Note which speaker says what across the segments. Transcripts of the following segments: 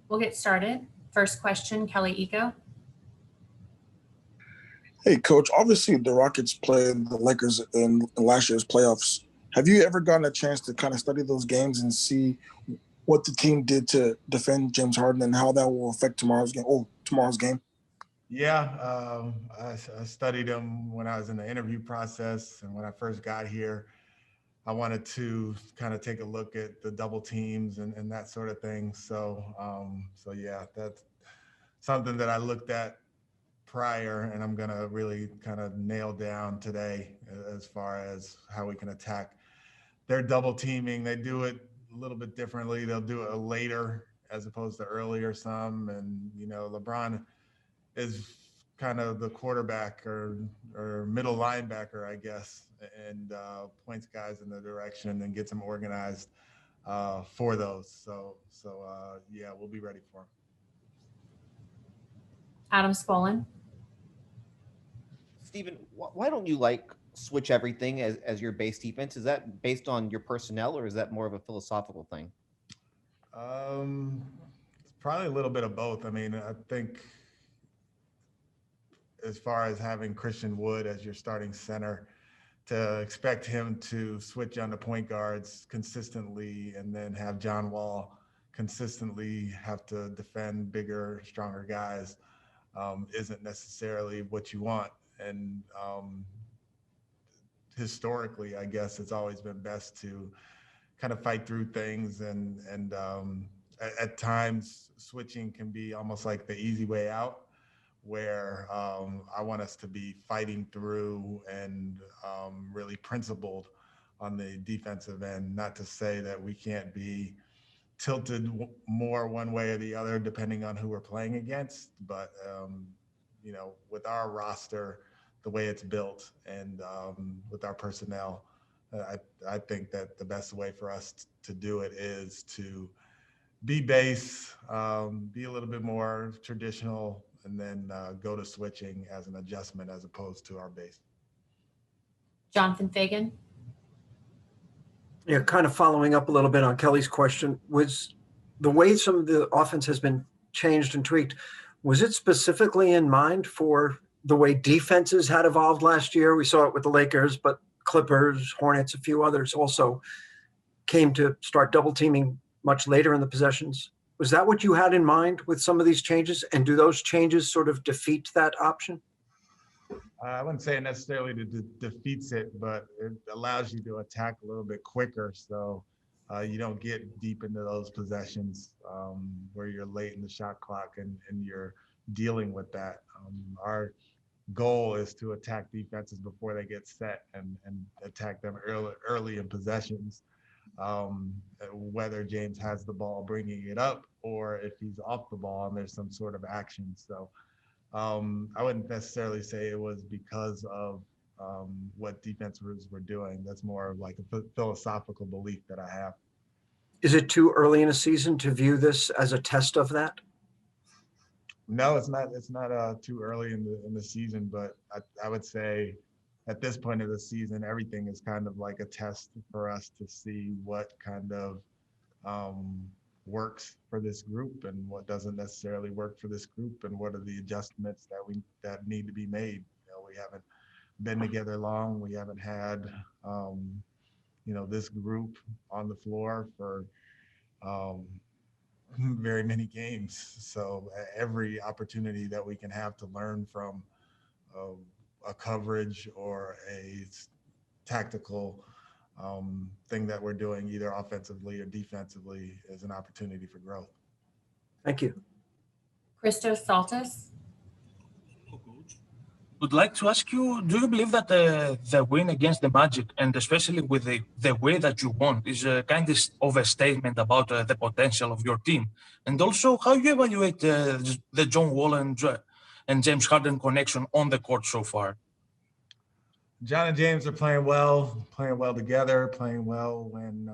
Speaker 1: We'll get started. First question, 𝗪𝗖𝗡𝗚.
Speaker 2: Hey, Coach, obviously the Rockets played the Lakers in last year's playoffs. Have you ever gotten a chance to kind of study those games and see what the team did to defend James Harden and how that will affect tomorrow's game?
Speaker 3: Yeah, I studied him when I was in the interview process, and when I first got here, I wanted to kind of take a look at the double teams and that sort of thing. So yeah, that's something that I looked at prior, and I'm gonna really kind of nail down today as far as how we can attack their double teaming. They do it a little bit differently. They'll do it later as opposed to earlier some, and LeBron is kind of the quarterback or middle linebacker, I guess, and points guys in the direction and gets them organized for those. So yeah, we'll be ready for them.
Speaker 1: 𝗪𝗓𝗡𝗘𝗖𝗧.
Speaker 4: Steven, why don't you switch everything as your base defense? Is that based on your personnel, or is that more of a philosophical thing?
Speaker 3: It's probably a little bit of both. I mean, I think as far as having Christian Wood as your starting center, to expect him to switch on the point guards consistently and then have John Wall consistently have to defend bigger, stronger guys isn't necessarily what you want. And historically, I guess it's always been best to kind of fight through things, and at times switching can be almost like the easy way out, where I want us to be fighting through and really principled on the defensive end. Not to say that we can't be tilted more one way or the other depending on who we're playing against, but with our roster, the way it's built, and with our personnel, I think that the best way for us to do it is to be base, be a little bit more traditional, and then go to switching as an adjustment as opposed to our base.
Speaker 1: Jonathan Fagan.
Speaker 5: Yeah, kind of following up a little bit on Kelly's question, was the way some of the offense has been changed and tweaked, was it specifically in mind for the way defenses had evolved last year? We saw it with the Lakers, but Clippers, Hornets, a few others also came to start double teaming much later in the possessions. Was that what you had in mind with some of these changes? And do those changes sort of defeat that option?
Speaker 3: I wouldn't say it necessarily defeats it, but it allows you to attack a little bit quicker. So you don't get deep into those possessions where you're late in the shot clock and you're dealing with that. Our goal is to attack defenses before they get set and attack them early in possessions. Whether James has the ball bringing it up or if he's off the ball and there's some sort of action. So I wouldn't necessarily say it was because of what defenses were doing. That's more of like a philosophical belief that I have.
Speaker 5: Is it too early in a season to view this as a test of that?
Speaker 3: No, it's not. It's not too early in the season, but I would say at this point of the season, everything is kind of like a test for us to see what kind of works for this group and what doesn't necessarily work for this group, and what are the adjustments that need to be made. We haven't been together long. We haven't had this group on the floor for very many games. So every opportunity that we can have to learn from a coverage or a tactical thing that we're doing, either offensively or defensively, is an opportunity for growth.
Speaker 5: Thank you.
Speaker 1: Christos Saltis.
Speaker 6: Would like to ask you, do you believe that the win against the Magic, and especially with the way that you won, is a kind of a statement about the potential of your team? And also, how you evaluate the John Wall and James Harden connection on the court so far?
Speaker 3: John and James are playing well together, playing well when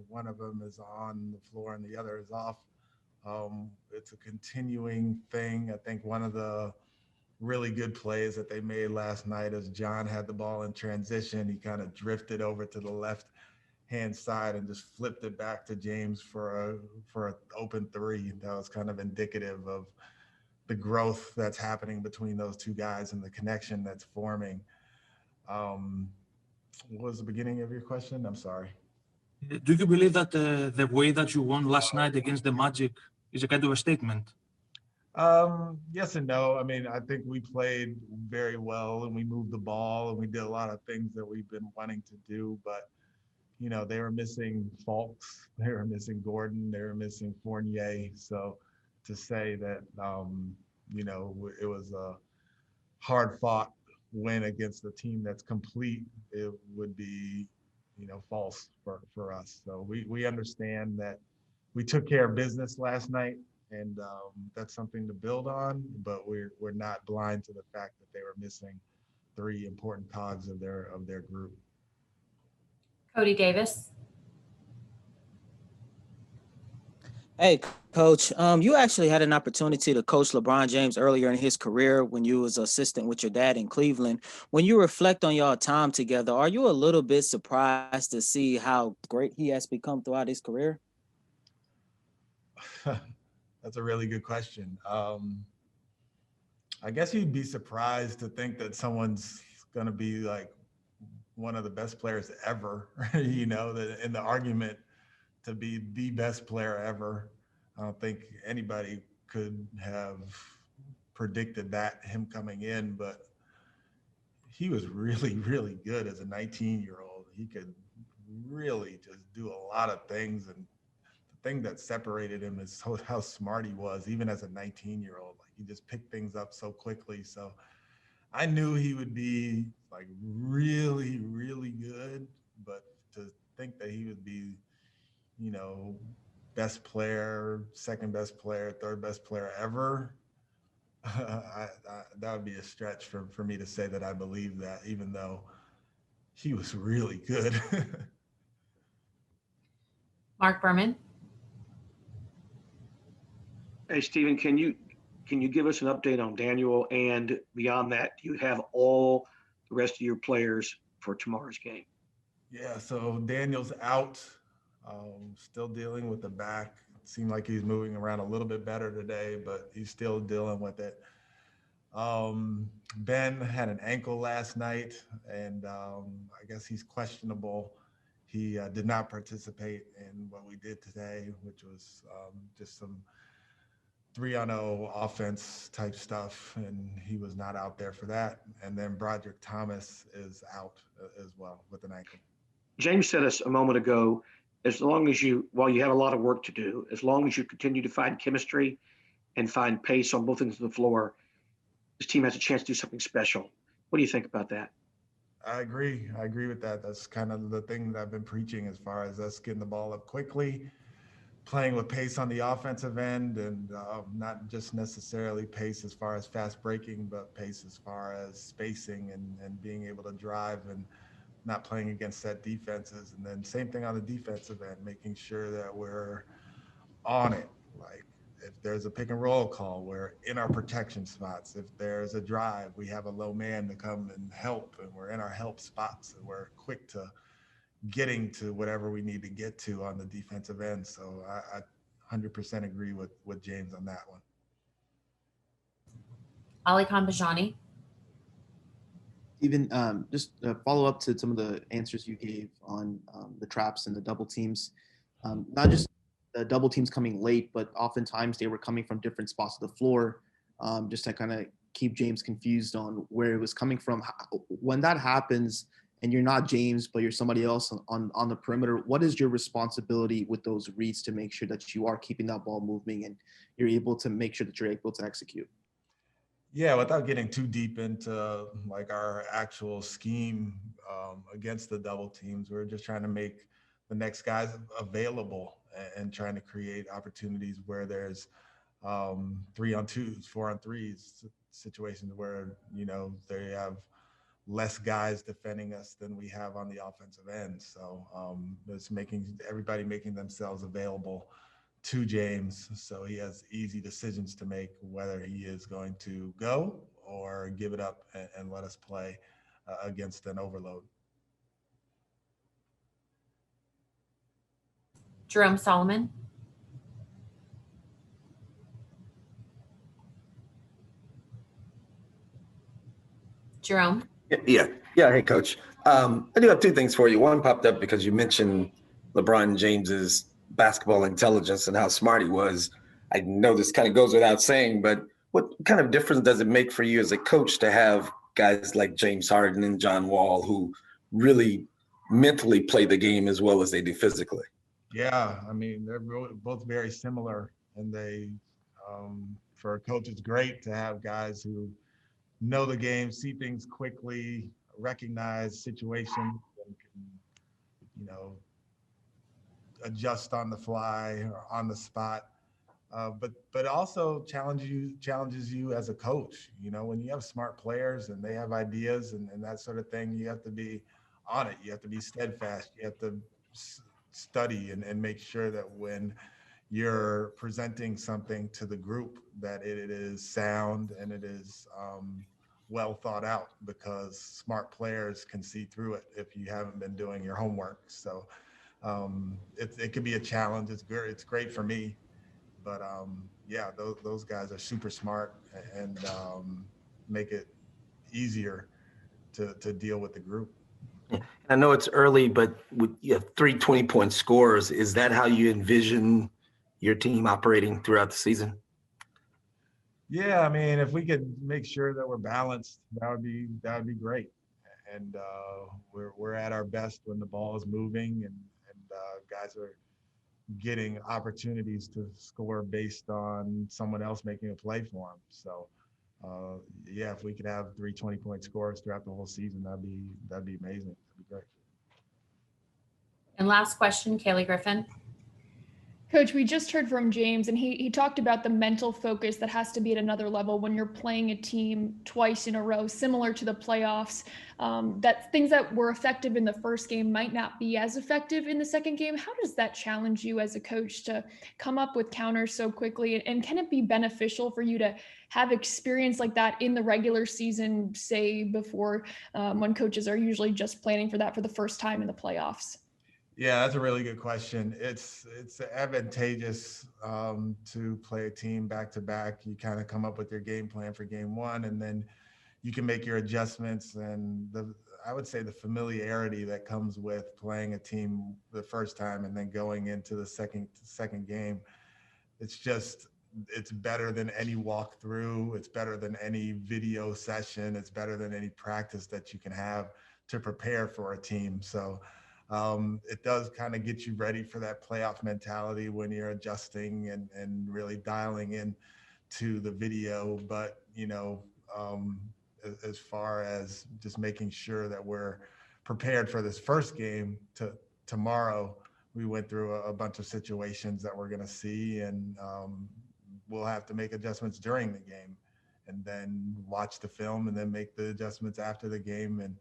Speaker 3: one of them is on the floor and the other is off. It's a continuing thing. I think one of the really good plays that they made last night as John had the ball in transition, he kind of drifted over to the left hand side and just flipped it back to James for an open three. That was kind of indicative of the growth that's happening between those two guys and the connection that's forming. What was the beginning of your question? I'm sorry.
Speaker 6: Do you believe that the way that you won last night against the Magic is a kind of a statement?
Speaker 3: Yes and no. I mean, I think we played very well and we moved the ball and we did a lot of things that we've been wanting to do, but they were missing Fultz, they were missing Gordon, they were missing Fournier. So to say that, it was a hard fought win against a team that's complete, it would be, false for us. So we understand that we took care of business last night, and that's something to build on, but we're not blind to the fact that they were missing three important cogs of their group.
Speaker 1: Cody Davis.
Speaker 7: Hey, Coach. You actually had an opportunity to coach LeBron James earlier in his career when you was assistant with your dad in Cleveland. When you reflect on y'all time together, are you a little bit surprised to see how great he has become throughout his career?
Speaker 3: That's a really good question. I guess you'd be surprised to think that someone's going to be like one of the best players ever, that in the argument to be the best player ever. I don't think anybody could have predicted that, him coming in, but he was really, really good as a 19-year-old. He could really just do a lot of things. And the thing that separated him is how smart he was, even as a 19-year-old. Like, he just picked things up so quickly. So I knew he would be like really, really good, but to think that he would be, best player, second best player, third best player ever, that would be a stretch for me to say that I believe that, even though he was really good.
Speaker 1: Mark Berman.
Speaker 8: Hey, Stephen, can you give us an update on Daniel? And beyond that, do you have all the rest of your players for tomorrow's game?
Speaker 3: Yeah, so Daniel's out, still dealing with the back. It seemed like he's moving around a little bit better today, but he's still dealing with it. Ben had an ankle last night, and I guess he's questionable. He did not participate in what we did today, which was just some 3-on-0 offense type stuff, and he was not out there for that. And then Broderick Thomas is out as well with an ankle.
Speaker 8: James said us a moment ago, while you have a lot of work to do, as long as you continue to find chemistry and find pace on both ends of the floor, this team has a chance to do something special. What do you think about that?
Speaker 3: I agree with that. That's kind of the thing that I've been preaching, as far as us getting the ball up quickly, playing with pace on the offensive end, and not just necessarily pace as far as fast breaking, but pace as far as spacing and being able to drive and not playing against set defenses. And then same thing on the defensive end, making sure that we're on it. Like, if there's a pick and roll call, we're in our protection spots. If there's a drive, we have a low man to come and help, and we're in our help spots, and we're quick to getting to whatever we need to get to on the defensive end. So I 100% agree with James on that one.
Speaker 1: 𝗖𝗢𝗡𝗘𝗖𝗧.
Speaker 9: Even just a follow up to some of the answers you gave on the traps and the double teams, not just the double teams coming late, but oftentimes they were coming from different spots of the floor, just to kind of keep James confused on where it was coming from. When that happens and you're not James, but you're somebody else on the perimeter, what is your responsibility with those reads to make sure that you are keeping that ball moving and you're able to make sure that you're able to execute?
Speaker 3: Yeah, without getting too deep into like our actual scheme against the double teams, we're just trying to make the next guys available and trying to create opportunities where there's 3-on-2s, 4-on-3s situations where, they have less guys defending us than we have on the offensive end. So it's everybody making themselves available to James, so he has easy decisions to make, whether he is going to go or give it up and let us play against an overload.
Speaker 1: Jerome Solomon, Jerome,
Speaker 10: Yeah. Hey, Coach. I do have two things for you. One popped up because you mentioned LeBron James's basketball intelligence and how smart he was. I know this kind of goes without saying, but what kind of difference does it make for you as a coach to have guys like James Harden and John Wall who really mentally play the game as well as they do physically?
Speaker 3: Yeah, I mean, they're both very similar, and for a coach, it's great to have guys who know the game, see things quickly, recognize situations, and can, you know, adjust on the fly or on the spot. But also challenges you as a coach. You know, when you have smart players and they have ideas and that sort of thing, you have to be on it. You have to be steadfast. You have to study and make sure that when you're presenting something to the group that it is sound and it is well thought out, because smart players can see through it if you haven't been doing your homework. So it could be a challenge. It's great for me, but yeah, those guys are super smart and make it easier to deal with the group.
Speaker 10: I know it's early, but you have 3 20-point scores. Is that how you envision your team operating throughout the season?
Speaker 3: Yeah, I mean, if we could make sure that we're balanced, that would be great. And we're at our best when the ball is moving and guys are getting opportunities to score based on someone else making a play for them. So yeah, if we could have 3 20-point scores throughout the whole season, that'd be amazing. That'd be great.
Speaker 1: and last question, Kaylee Griffin.
Speaker 11: Coach, we just heard from James, and he talked about the mental focus that has to be at another level when you're playing a team twice in a row, similar to the playoffs. That things that were effective in the first game might not be as effective in the second game. How does that challenge you as a coach to come up with counters so quickly? And can it be beneficial for you to have experience like that in the regular season, say before when coaches are usually just planning for that for the first time in the playoffs?
Speaker 3: Yeah, that's a really good question. It's advantageous to play a team back to back. You kind of come up with your game plan for game one, and then you can make your adjustments. And I would say the familiarity that comes with playing a team the first time and then going into the second game, it's better than any walkthrough. It's better than any video session. It's better than any practice that you can have to prepare for a team. So it does kind of get you ready for that playoff mentality when you're adjusting and really dialing in to the video. But, you know, as far as just making sure that we're prepared for this first game tomorrow, we went through a bunch of situations that we're going to see, and we'll have to make adjustments during the game and then watch the film and then make the adjustments after the game. And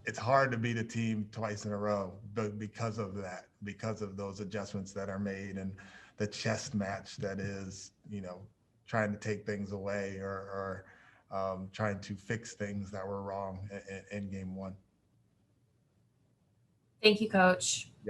Speaker 3: it's hard to beat a team twice in a row, but because of that, because of those adjustments that are made and the chess match that is, you know, trying to take things away or trying to fix things that were wrong in game one.
Speaker 1: Thank you, Coach.